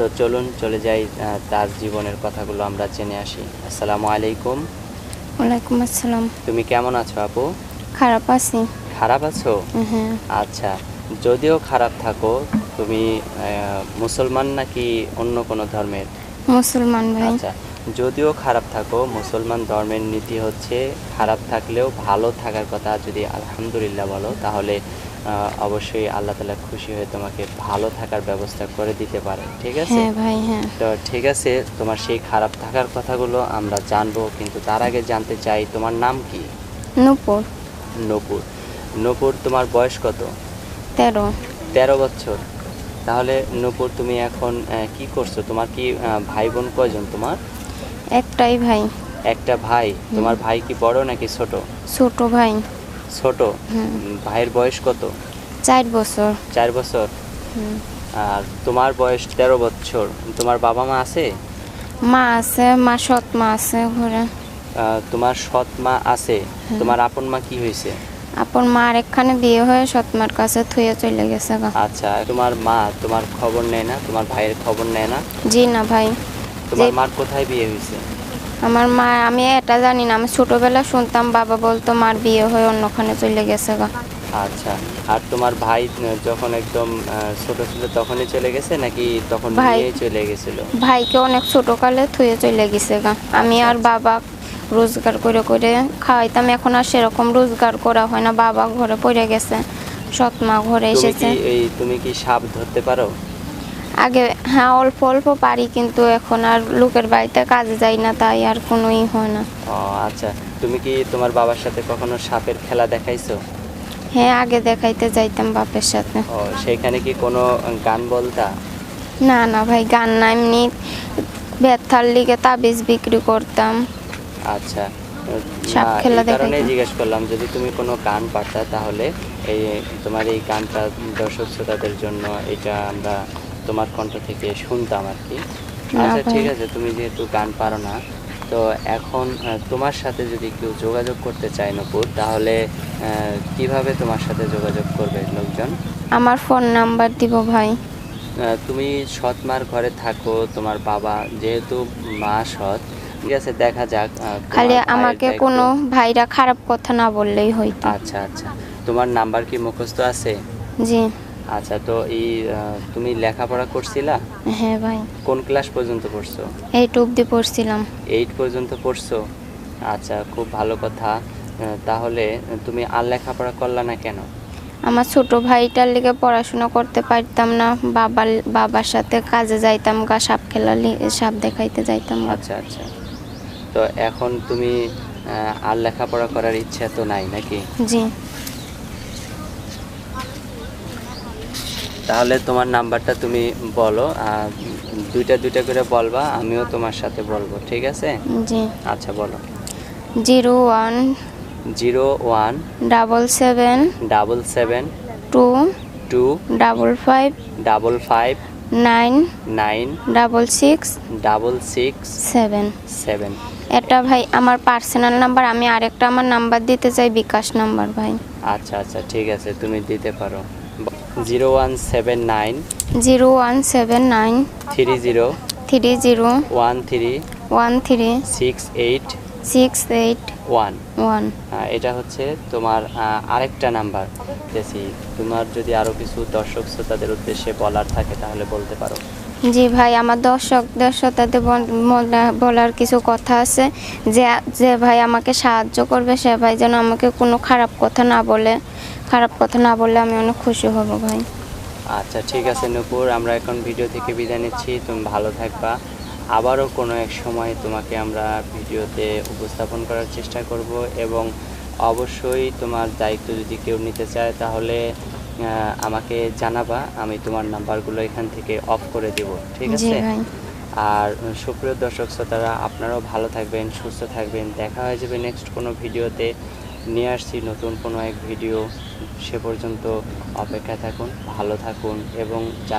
তো চলুন চলে যাই তার জীবনের কথাগুলো আমরা জেনে আসি। আসসালামু আলাইকুম। ওয়ালাইকুম আসসালাম। তুমি কেমন আছো আপু? খারাপ আছি। খারাপ আছো? হ্যাঁ। আচ্ছা, যদিও খারাপ থাকো, তুমি মুসলমান নাকি অন্য কোনো ধর্মের? মুসলমান ভাই। আচ্ছা, যদিও খারাপ থাকো, মুসলমান ধর্মের নীতি হচ্ছে খারাপ থাকলেও ভালো থাকার কথা যদি আলহামদুলিল্লাহ বলো, তাহলে অবশ্যই আল্লাহ তাআলা খুশি হয়ে তোমাকে ভালো থাকার ব্যবস্থা করে দিতে পারে। ঠিক আছে? হ্যাঁ ভাই, হ্যাঁ। তো ঠিক আছে, তোমার সেই খারাপ থাকার কথাগুলো আমরা জানবো, কিন্তু তার আগে জানতে চাই তোমার নাম কি? নূপুর। নূপুর। নূপুর, তোমার বয়স কত? 13। 13 বছর। তাহলে নূপুর, তুমি এখন কি করছো? তোমার কি ভাই বোন কয়জন তোমার? একটাই ভাই। একটা ভাই। তোমার ভাই কি বড় নাকি ছোট? ছোট ভাই। ছোট। ভাইয়ের বয়স কত? 4 বছর। 4 বছর। হুম। আর তোমার বয়স 13 বছর। তোমার বাবা মা আছে? মা আছে, মা সৎ মা আছে ঘরে। তোমার সৎ মা আছে। তোমার আপন মা কি হয়েছে? আপন মা আরেকখানে বিয়ে হয়ে সৎ মার কাছে থুয়ে চলে গেছে গা। আচ্ছা, তোমার মা তোমার খবর নেয় না? তোমার ভাইয়ের খবর নেয় না? জি না ভাই। তোমার মার কোথায় বিয়ে হয়েছে? আমার মা, আমি এটা জানি না, আমি ছোটবেলা শুনতাম বাবা বলতো মার বিয়ে হয়ে অন্যখানে চলে গেছে গা। আচ্ছা, আর তোমার ভাই যখন একদম ছোট ছিল তখনই চলে গেছে নাকি তখন ভাই নিয়ে চলে গেছিল? ভাইকে অনেক ছোটকালে থুয়ে চলে গেছে গা। আমি আর বাবা রোজগার করে করে খাওয়াইতাম, এখন আর সেরকম রোজগার করা হয় না, বাবা ঘরে পড়ে গেছে, সৎ মা ঘরে এসেছে। তুমি কি সাপ ধরতে পারো? আগে হ্যাঁ, অল্প অল্প পারি, কিন্তু এখন আর লোকের বাড়িতে কাজে যাই না, তাই আর কোনোই হয় না। ও আচ্ছা, তুমি কি তোমার বাবার সাথে কখনো সাপের খেলা দেখাইছো? হ্যাঁ, আগে দেখাইতে যাইতাম বাপের সাথে। ও, সেখানে কি কোনো গান বলতা? না না ভাই, গান না, এমনি ব্যথার লিগে তাবিজ বিক্রি করতাম। আচ্ছা, সাপ না, খেলা এই কারণে দেখাইতাম। জিজ্ঞেস করলাম, যদি তুমি কোনো গান পারতা তাহলে এই তোমার এই গানটা দর্শক শ্রোতাদের জন্য এটা আমরা তোমার কণ্ঠ থেকে শুনতাম আর কি। না আচ্ছা ভাই। ঠিক আছে, তুমি যেহেতু গান পারো না, তো এখন তোমার সাথে যদি কেউ যোগাযোগ করতে চায় নূপুর, তাহলে কিভাবে তোমার সাথে যোগাযোগ করবে লোকজন? আমার ফোন নাম্বার দিব ভাই। তুমি সৎ মার ঘরে থাকো, তোমার বাবা যেহেতু মা সৎ, ঠিক আছে, দেখা যাক। খালি তোমার ভাইয়ের আমাকে দায়িত্ব। কোনো ভাইরা খারাপ কথা না বললেই হইতো। আচ্ছা আচ্ছা, তোমার নাম্বার কি মুখস্থ আছে? জি। আচ্ছা, তো এই তুমি লেখাপড়া করছিলা? হ্যাঁ ভাই। কোন ক্লাস পর্যন্ত পড়ছো? 8 অবধি পড়ছিলাম। 8 পর্যন্ত পড়ছো। আচ্ছা, খুব ভালো কথা। তাহলে তুমি আর লেখাপড়া করলা না কেন? আমার ছোট ভাইটার লিগে পড়াশোনা করতে পারতাম না, বাবার সাথে কাজে যাইতাম গা, সাপ সাপ দেখাইতে যাইতাম গা। আচ্ছা আচ্ছা, তো এখন তুমি আর লেখাপড়া করার ইচ্ছা তো নাই নাকি? জি। তাহলে তোমার নাম্বারটা তুমি বলো, দুইটা দুইটা করে বলবা, আমিও তোমার সাথে বলবো, ঠিক আছে? জি। আচ্ছা বলো। 01 01 77 77 2 2 55 55 9 9 66 66 7। 7। এটা ভাই আমার পার্সোনাল নাম্বার, আমি আরেকটা আমার নাম্বার দিতে চাই, বিকাশ নাম্বার ভাই। আচ্ছা আচ্ছা, ঠিক আছে, তুমি দিতে পারো। 0179 0179 30 30 13 13 68 68 1। 1। এটা হচ্ছে তোমার আরেকটা নাম্বার। দেখি, তোমার যদি আরও কিছু দর্শক শ্রোতাদের উদ্দেশ্যে বলার থাকে তাহলে বলতে পারো। জি ভাই, আমার দর্শকদের সাথে বলার কিছু কথা আছে, যে যে ভাই আমাকে সাহায্য করবে সে ভাই যেন আমাকে কোনো খারাপ কথা না বলে, আমি অনেক খুশি হব ভাই। আচ্ছা ঠিক আছে নূপুর, আমরা এখন ভিডিও থেকে বিদায় নিচ্ছি। তুমি ভালো থাকবা। আবারও কোনো এক সময় তোমাকে আমরা ভিডিওতে উপস্থাপন করার চেষ্টা করব, এবং অবশ্যই তোমার দায়িত্ব যদি কেউ নিতে চায় তাহলে আমাকে জানাবা, আমি তোমার নাম্বারগুলো এখান থেকে অফ করে দেব, ঠিক আছে? আর সুপ্রিয় দর্শক শ্রোতারা, আপনারাও ভালো থাকবেন, সুস্থ থাকবেন। দেখা হয়ে যাবে নেক্সট কোনো ভিডিওতে। নিয়ে আসছি নতুন কোনো এক ভিডিও। সে পর্যন্ত অপেক্ষায় থাকুন, ভালো থাকুন, এবং যারা